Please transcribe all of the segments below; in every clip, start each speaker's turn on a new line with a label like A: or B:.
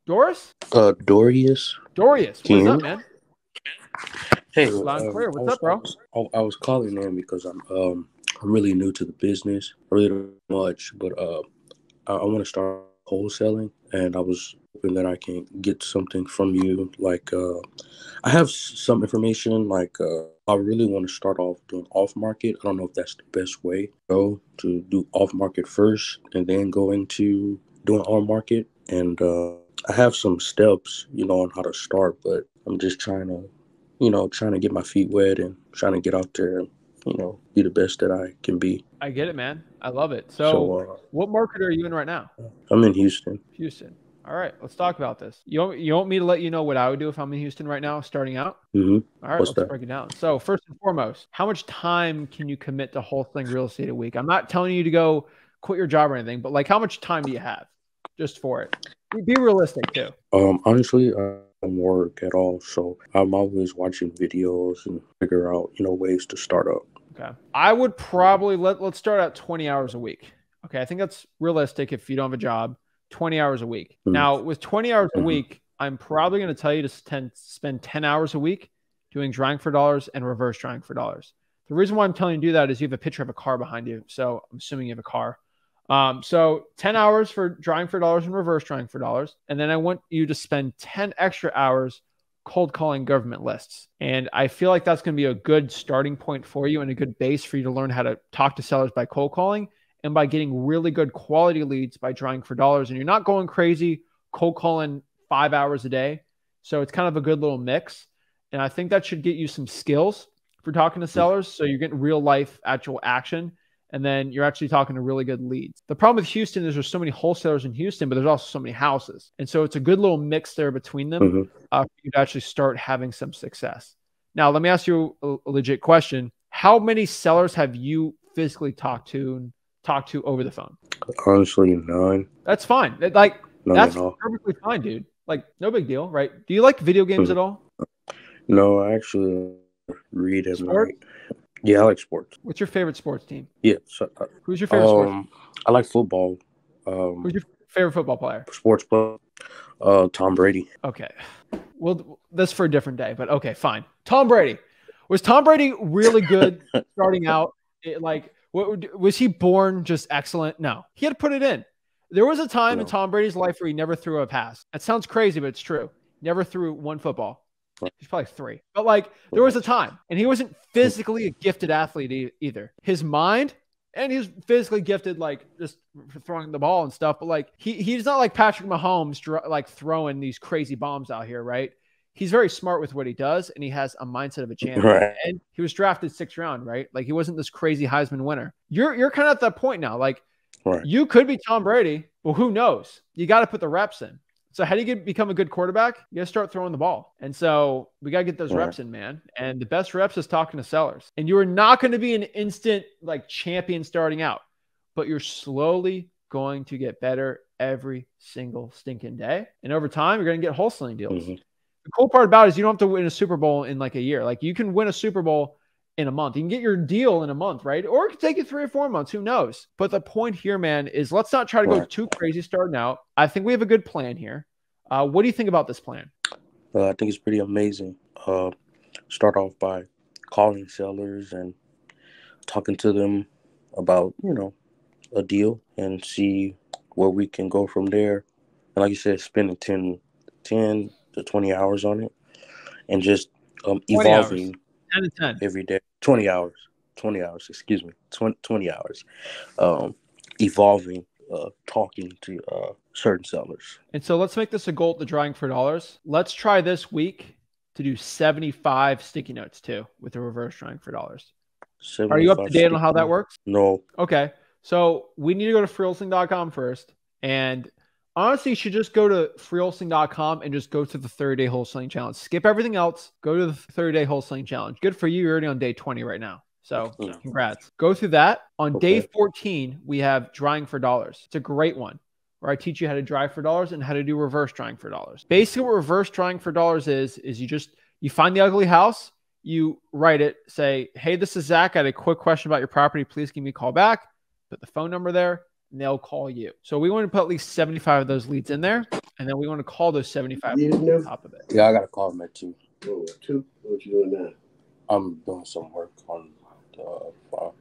A: Doris?
B: Dorius.
A: Dorius,
B: Can
A: what
B: you
A: is
B: hear
A: up,
B: me?
A: man?
B: Hey,
A: Loud and clear.
B: I
A: What's
B: was
A: up,
B: I
A: bro?
B: was I was calling in because I'm really new to the business. I really don't know much, but I want to start wholesaling, and I was hoping that I can get something from you. Like I have some information. Like I really want to start off doing off market. I don't know if that's the best way to go to do off market first, and then go into doing on market. And I have some steps, on how to start, but I'm just trying to get my feet wet and trying to get out there and, be the best that I can be.
A: I get it, man. I love it. So,
B: So
A: what market are you in right now?
B: I'm in Houston.
A: Houston. All right, let's talk about this. You want me to let you know what I would do if I'm in Houston right now, starting out?
B: Hmm.
A: All right,
B: What's
A: let's
B: that?
A: break it down. So, first and foremost, how much time can you commit to wholesaling real estate a week? I'm not telling you to go quit your job or anything, but like, how much time do you have just for it? Be realistic too.
B: Honestly, I don't work at all, so I'm always watching videos and figure out, ways to start up.
A: Okay. I would probably let's start at 20 hours a week. Okay. I think that's realistic if you don't have a job, 20 hours a week. Now, with 20 hours a
B: Mm-hmm.
A: week, I'm probably going to tell you to spend 10 hours a week doing drawing for dollars and reverse drawing for dollars. The reason why I'm telling you to do that is you have a picture of a car behind you. So I'm assuming you have a car. So 10 hours for drawing for dollars and reverse drawing for dollars. And then I want you to spend 10 extra hours cold calling government lists. And I feel like that's going to be a good starting point for you and a good base for you to learn how to talk to sellers by cold calling and by getting really good quality leads by drawing for dollars. And you're not going crazy cold calling 5 hours a day. So it's kind of a good little mix. And I think that should get you some skills for talking to sellers. So you're getting real life actual action. And then you're actually talking to really good leads. The problem with Houston is there's so many wholesalers in Houston, but there's also so many houses. And so it's a good little mix there between them
B: Mm-hmm.
A: for you to actually start having some success. Now, let me ask you a legit question. How many sellers have you physically talked to over the phone?
B: Honestly, none.
A: That's fine.
B: None at
A: That's
B: all.
A: perfectly fine, dude. Like, no big deal, right? Do you like video games
B: Mhm.
A: at all?
B: No, I actually read at
A: Sports?
B: night. Yeah, I like sports.
A: What's your favorite sports team?
B: Yeah, so,
A: Who's your favorite sports team?
B: I like football.
A: Who's your favorite football player?
B: Sports player. Tom Brady.
A: Okay. Well, that's for a different day, but okay, fine. Tom Brady. Was Tom Brady really good starting out? Was he born just excellent? No, he had to put it in. There was a time in
B: No.
A: Tom Brady's life where he never threw a pass. That sounds crazy, but it's true. Never threw one football. He's probably three. But there was a time, and he wasn't physically a gifted athlete either. His mind, and he's physically gifted, just for throwing the ball and stuff. But he's not like Patrick Mahomes, throwing these crazy bombs out here, right? He's very smart with what he does, and he has a mindset of a champion.
B: Right.
A: And he was drafted 6th round, right? Like, he wasn't this crazy Heisman winner. You're kind of at that point now. Like,
B: Right.
A: you could be Tom Brady, but who knows? You got to put the reps in. So how do you become a good quarterback? You got to start throwing the ball. And so we got to get those reps in, man. And the best reps is talking to sellers. And you are not going to be an instant champion starting out, but you're slowly going to get better every single stinking day. And over time, you're going to get wholesaling deals.
B: Mm-hmm.
A: The cool part about it is you don't have to win a Super Bowl in a year. Like, you can win a Super Bowl in a month. You can get your deal in a month, right? Or it could take you 3 or 4 months. Who knows? But the point here, man, is let's not try to go too crazy starting out. I think we have a good plan here. What do you think about this plan?
B: I think it's pretty amazing. Start off by calling sellers and talking to them about, a deal and see where we can go from there. And like you said, spending 10 to 20 hours on it and just
A: 20
B: evolving
A: hours. 10 to 10.
B: every day. 20 hours, excuse me, 20 hours. Evolving, talking to certain sellers.
A: And so let's make this a goal at the drawing for dollars. Let's try this week to do 75 sticky notes too with the reverse drawing for dollars. Are you up to date on how that works?
B: No.
A: Okay. So we need to go to freewholesaling.com first. And honestly, you should just go to freewholesaling.com and just go to the 30-day wholesaling challenge. Skip everything else. Go to the 30-day wholesaling challenge. Good for you. You're already on day 20 right now. So congrats. Go through that. On day 14, we have drawing for dollars. It's a great one where I teach you how to draw for dollars and how to do reverse drawing for dollars. Basically, what reverse drawing for dollars is you find the ugly house, you write it, say, hey, this is Zach. I had a quick question about your property. Please give me a call back. Put the phone number there. and they'll call you. So we want to put at least 75 of those leads in there, and then we want to call those 75 leads on top of it.
B: Yeah, I got to call them at 2.
C: Oh, 2? What you doing now?
B: I'm doing some work on the farm.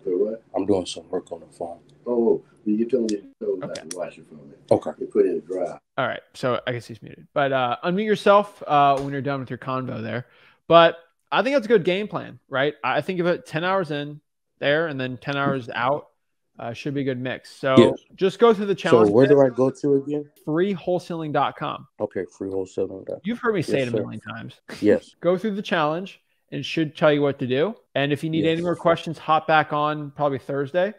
C: What?
B: I'm doing some work on the farm.
C: Oh, you told me not to watch it for me.
B: Okay.
C: You put it in dry.
A: All right. So I guess he's muted. But unmute yourself when you're done with your convo there. But I think that's a good game plan, right? I think of it 10 hours in there and then 10 hours out. Should be a good mix. So just go through the challenge.
B: So where do I go to again?
A: Freewholesaling.com.
B: Okay, freewholesaling.com.
A: You've heard me say it a million times.
B: Yes.
A: Go through the challenge and it should tell you what to do. And if you need any more questions, hop back on probably Thursday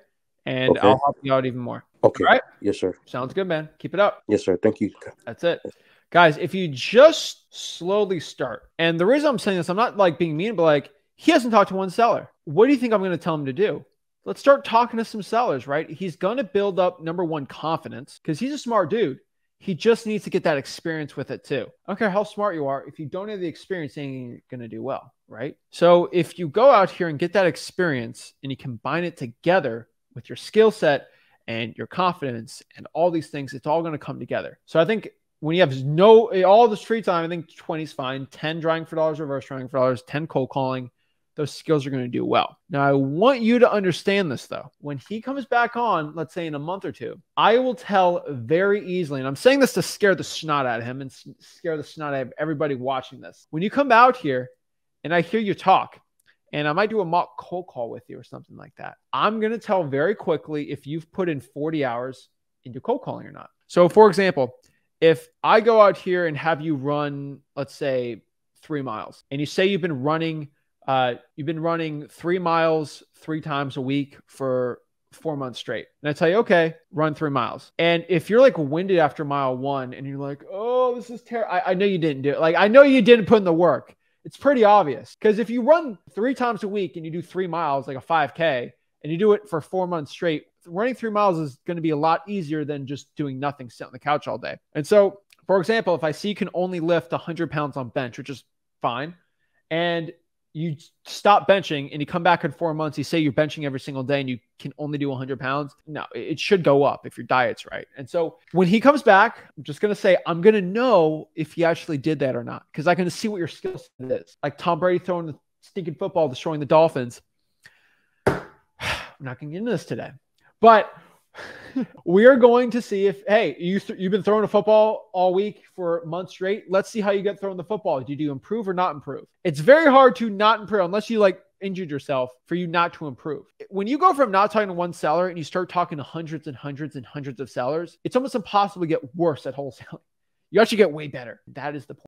A: and I'll help you out even more.
B: Okay.
A: All right?
B: Yes, sir.
A: Sounds good, man. Keep it up.
B: Yes, sir. Thank you.
A: That's it. Guys, if you just slowly start, and the reason I'm saying this, I'm not like being mean, but like he hasn't talked to one seller. What do you think I'm going to tell him to do? Let's start talking to some sellers, right? He's going to build up, number one, confidence because he's a smart dude. He just needs to get that experience with it too. I don't care how smart you are. If you don't have the experience, you ain't going to do well, right? So if you go out here and get that experience and you combine it together with your skill set and your confidence and all these things, it's all going to come together. So I think when you have all the street time, I think 20 is fine. 10 drawing for dollars, reverse drawing for dollars, 10 cold calling. Those skills are going to do well. Now, I want you to understand this, though. When he comes back on, let's say in a month or two, I will tell very easily, and I'm saying this to scare the snot out of him and scare the snot out of everybody watching this. When you come out here and I hear you talk, and I might do a mock cold call with you or something like that, I'm going to tell very quickly if you've put in 40 hours into cold calling or not. So, for example, if I go out here and have you run, let's say, 3 miles, and you say you've been running 3 miles 3 times a week for 4 months straight. And I tell you, okay, run 3 miles. And if you're like winded after mile 1 and you're like, oh, this is terrible. I know you didn't do it. Like, I know you didn't put in the work. It's pretty obvious. Because if you run 3 times a week and you do 3 miles, like a 5K, and you do it for 4 months straight, running 3 miles is going to be a lot easier than just doing nothing, sitting on the couch all day. And so, for example, if I see you can only lift 100 pounds on bench, which is fine, and you stop benching and you come back in 4 months, you say you're benching every single day and you can only do 100 pounds. No, it should go up if your diet's right. And so when he comes back, I'm just going to say, I'm going to know if he actually did that or not, because I can see what your skill set is. Like Tom Brady throwing the stinking football, destroying the Dolphins. I'm not going to get into this today, but we are going to see if, hey, you've been throwing a football all week for months straight. Let's see how you get throwing the football. Did you improve or not improve? It's very hard to not improve unless you like injured yourself for you not to improve. When you go from not talking to one seller and you start talking to hundreds and hundreds and hundreds of sellers, it's almost impossible to get worse at wholesaling. You actually get way better. That is the point.